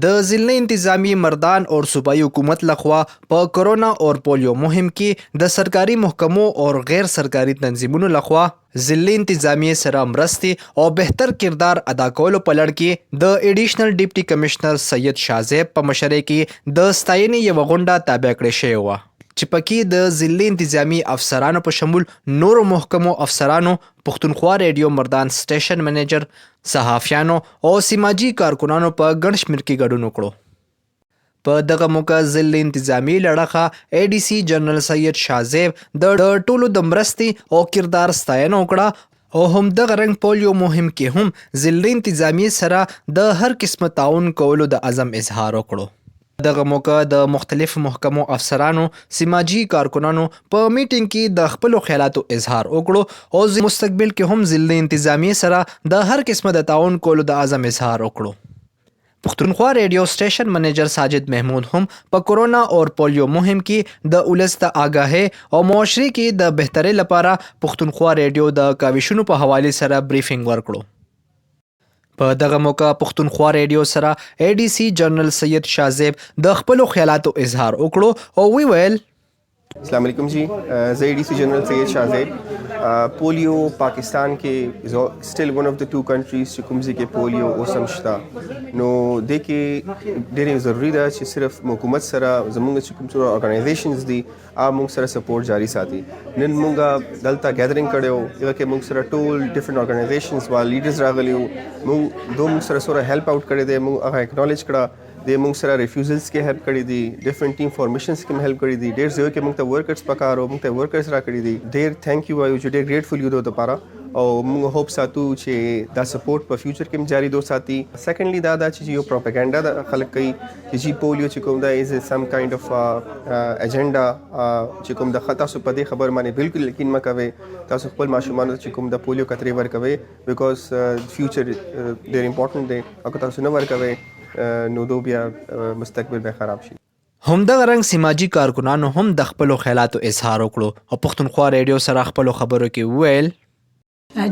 د ضلع انتظامی مردان اور صوبائی حکومت لخوا په کرونا اور پولیو مهم کې د سرکاري محکمو اور غیر سرکاري تنظیمونو لخوا ضلع انتظامی سره مرستې او بهتر کردار ادا کولو په لړ کې د ایډیشنل ډیپټي کمشنر سید شازیب په مشرۍ کې د ستاینې یوه غونډه تابع کړې شوې وه چې پکې د ضلع انتظامی افسرانو په شمول نورو محکمو افسرانو، پښتونخوا ریډیو مردان سټیشن منیجر، صحافیانو او سماجی کارکنانو په ګڼ شمېر کې ګډون وکړو. په دغه موقع ضلع انتظامی لړخه اي ډي سي جنرال سید شازیب د ټولو د مرستې او کردار ستاینه وکړه او همدغه رنګ پولیو مهم کې هم ضلع انتظامی سره د هر قسمه تعاون کولو د عزم اظهار وکړو. دغه موقع د مختلفو محکمو افسرانو، سماجی کارکنانو په میټینګ کې د خپلو خیالاتو اظهار وکړو او مستقبل کې هم ضلع انتظامی سره د هر قسمه د تعاون کولو د عزم اظهار وکړو. پښتونخوا ریډیو سټیشن منیجر ساجد محمود هم په کرونا اور پولیو مهم کې د ولس د آګاهۍ او معاشري کې د بهترۍ لپاره پښتونخوا ریډیو د کاوشونو په حوالې سره بریفینګ ورکړو. په دغه موقع پښتونخوا ریډیو سره اي ډي سي جنرال سید شازیب د خپلو خیالاتو اظهار وکړو او ویل: السلام علیکم جی، زه D C جنرال سید شازیب. پولیو پاکستان کې سټیل ون اف د ټو کنټریز چې کوم ځای کې پولیو اوس هم شته، نو دې کې ډېرې ضروري ده چې صرف حکومت سره زموږ چې کوم څومره ارګنایزیشنز دي هغه موږ سره سپورټ جاري ساتي. نن موږ دلته ګیدرینګ کړی و، هغه کې موږ سره ټول ډفرنټ ارګنایزیشنز وا لیډرز راغلي وو، موږ سره سره هیلپ آوټ کړی دی، موږ هغه اکنالج کړه. د موږ سره ریفیوزلز کې هیلپ کړی دي، ډفرنٹ ټیم فارمیشنز کې هیلپ کړی دي، ډېر ځایو کې موږ ته ورکرز پکار او موږ ته ورکرز راکړي دي. ډېر تھینک یو وایو چې ډېر ګریټفل یو د لپاره او موږ هوپ ساتو چې دا سپورټ په فیوچر کې هم جاري وساتي. سیکنډلی دا چې یو پروپاګاندا د خلک کوي چې جی پولیو چې کوم دا از سم کایند اف اجنډا چې کوم د خطا سو په دې خبر باندې بالکل یقین مکوي. تاسو خپل ماشومان چې کوم د پولیو کترې ورکوي بیکاز فیوچر ډېر امپورټنٹ دی. اګه تاسو نه ورکوي نو دو بیا مستقبل به خراب شي. همدغه رنګ سماجی کارکنانو هم د خپلو خیالاتو اظهار وکړو او پښتونخوا ریډیو سره خپلو خبرو کې ویل: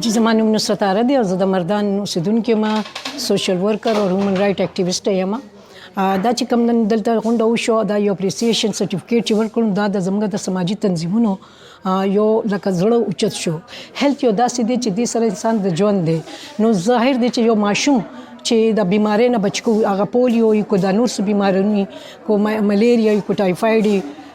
جی زما نوم نصرت آره دی او زه د مردان اوسیدونکی یم، سوشل ورکر او هیومن رایټ اکټیویسټ یم. دا چې کوم نن دلته غونډه وشو، دا یو اپریسیشن سرټیفیکیټ چې ورکړم، دا د زموږ د سماجي تنظیمونو یو لکه زړه اوچت شو. هیلث یو داسې دی چې دې سره انسان د ژوند دی. نو ظاهر دی چې یو ماشوم چې د بیماری نه بچ کو، هغه پولیو وي کو د نور څه بیمارونی کو ملیریا وي کو ټایفاید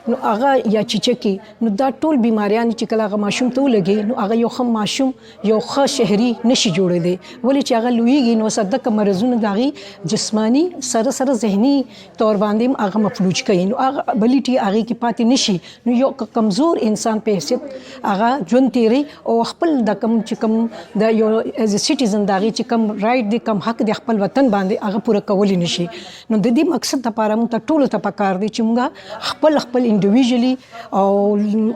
نو هغه یا چیچکی، نو دا ټول بیماریان چې کله هغه ماشوم ته ولګي نو هغه یو ښه ماشوم، یو ښه شهري نشي جوړېدی. ولې چې هغه لویږي نو صدقه مرزونه د هغې جسماني سره سره ذهني طور باندې هم هغه مفلوج کوي، نو هغه ابلیټي هغې کې پاتې نشي. نو یو کمزور انسان په حیثیت هغه ژوند تیری او خپل د کم چې کم د یو ایز ا سټیزن د هغې چې کم رایټ دی، کم حق دی خپل وطن باندې، هغه پوره کولی نشي. نو د دې مقصد لپاره موږ ته ټولو ته پکار دی چې موږ خپل انډیویژلی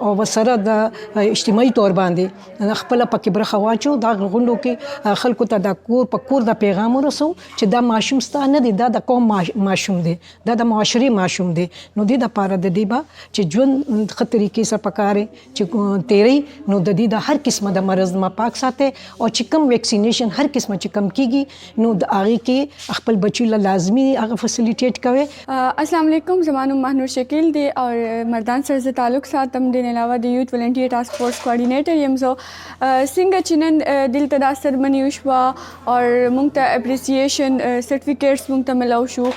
او سره د اجتماعي طور باندې خپل پکې برخه واچو. دا غونډو کې خلکو ته د کور په کور د پیغام ورسو چې دا ماشوم ستا نه دی، دا د قوم ماشوم دی، دا د معاشري ماشوم دی. نو دې دپاره د دې به چې ژوند ښه طریقې سره پکار چې تیری، نو د دې د هر قسمه د مرض نه پاک ساتي او چې کوم ویکسینیشن هر قسمه چې کم کیږي نو د هغې کې خپل بچي له لازمي هغه فیسیلیټیټ کوي. السلام علیکم، زما نوم مهنور شکیل دی اور مردان سره زه تعلق ساتم. د نه علاوه د یوت ولنټیر ټاسک فورس کوارډینیټر یم. زه څنګه چې نن دلته دا سرمني وشوه او موږ ته اپریسیشن سرټیفیکیټس موږ ته ملو شو،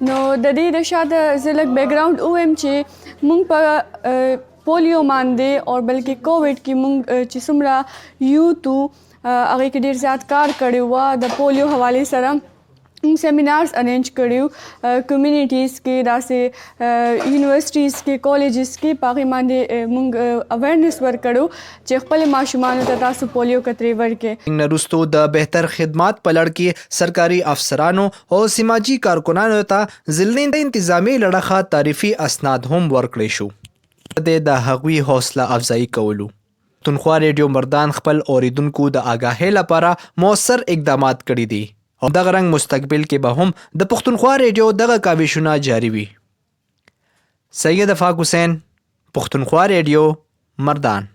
نو د دې د شاته زه لږ بیک ګراوند ووایم چې موږ په پولیو باندې او بلکې کووډ کې موږ چې څومره یوتو هغې کې ډېر زیات کار کړی و. د پولیو حوالې سره سیمینارز ارینج کړیو کمیونټیز کې، داسې یونیورسټیز کې، کالجز کې، په هغې باندې موږ اویرنس ورکړو چې خپل ماشومانو ته تاسو پولیو کترې ورکړئ. نه وروستو د بهتر خدمات په لړ کې سرکاري افسرانو او سماجي کارکنانو ته ضلع انتظامي لړخه تعریفي اسناد هم ورکړی شو د هغوی حوصله افزایي کولو. پښتونخوا ریډیو مردان خپل اوریدونکو د آګاهۍ لپاره مؤثر اقدامات کړي دي او دغه رنګ مستقبل کې به هم د پښتونخوا ریډیو دغه کاوشونه جاري وي. سید افاق حسین، پښتونخوا ریډیو مردان.